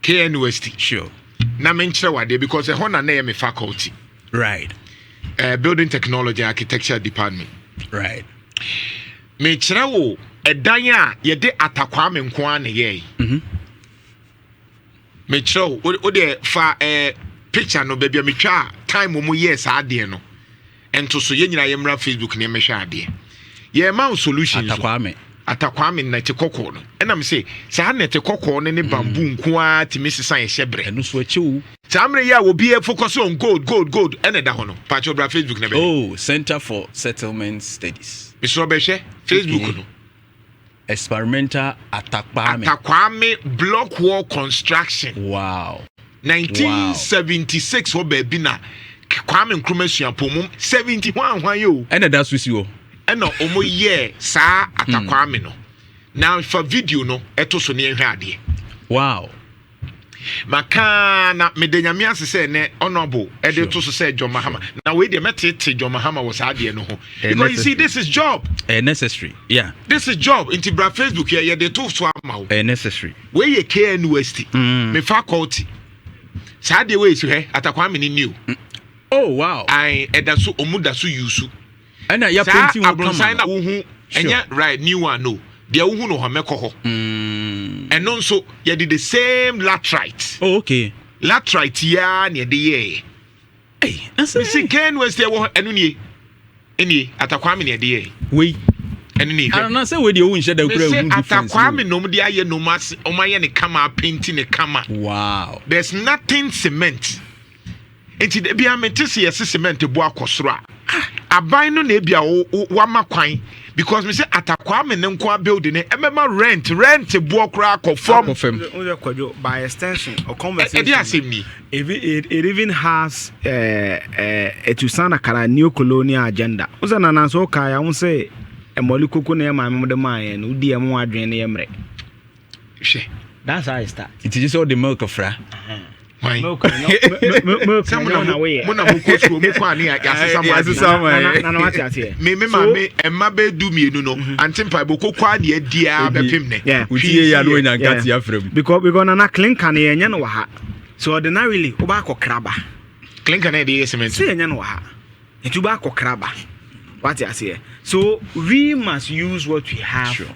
KNUST. Sure. Na menchira wade because ehona na me faculty. Right. Building Technology Architecture Department. Right. Menchira wo edan a ye de Atakpame nko an ye. Menchira wo de fa picture no baby metwa time mo yes ade no. Ento so ye nyina ye mra Facebook ne me hwa ade. Ye ma solutions. Atakpame na te kokko no. And I'm say sa na te kokko no ne bamboo nko a ti mesisa ye hyebre. Eno so achiwu. Samre ya will be focus on gold and da hono patch over Facebook na be. Oh, Center for Settlement Studies. Mr. Obeshe Facebook no. Experimental Atakpame block wall construction. Wow. 1976 wo baby na Kwame Nkrumah suapomum 71 hwan yo. And that's with you. And no omo ye sa Atakpame no. Now for video no eto so ne ehwe ade. Wow. Makana medanyame asese ne honorable to so say John Mahama. Now we dey metete John Mahama was ade no ho. Because you see this is job. Necessary. Yeah. This is job into bra Facebook here dey to so ama. Necessary. We ye KNUST. Me faculty. Sa de we so he Atakpame ni new. Oh wow. I eda so omuda so use. And ya plenty wo come. Na wo hu enya right new one no. They wo hu no ho mekọ ho. And also you did the same laterite. Oh okay. Laterite ya na de ye. Hey, that's it. See KNUST wo enu nie. Eni Atakpame na de ye. We enu nie. I don't say we dey won share the kura won difference. Atakpame no de aye no mas o maye ne kama painting ne kama. Wow. There's nothing cement. Enti de bia metese yes cement bo akosoro a. Aban no na bia wa makwan because me say Atakpame ne nko building ne emema rent bo okra akofom by extension or conversation it even has a Tusana kala new colonial agenda uzana na so ka ya say emoli koko na ma me de man no di em adwen ne yemre that's how it start. It is just all the milk of fra. Why? Milk na we mo na mo ko so mo kwa ni yasesa na what you say me emma be du mienu no antempa bo kokwa na dia bepem ne utie ya no nya nkati afrem because na clinker na yenye no ha so ordinarily oba akokraba clinker na dey cement say yenye no ha etu ba akokraba what you say so we must use what we have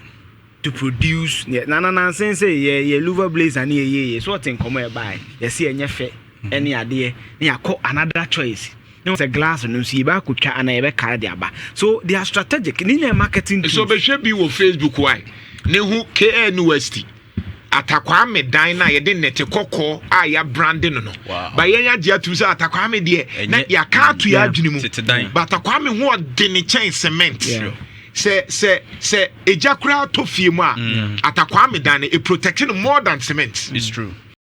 to produce na say ye Louver Blaze and ye so what in come by ye see enye fe any ade na yakọ another choice no say glass no see ba kutwa ana ye be carry dia ba so they are strategic ni marketing so be hwe bi wo Facebook why ne hu KNUST Atakpame dan na ye de nete kokọ a ya branding no ba ye nya dia tu say Atakpame de na ya ka tu ya adwene mu but Atakpame ho de ne chain cement say ejakura to fie mu a Atakpame dan e protecting more than cement. It's true.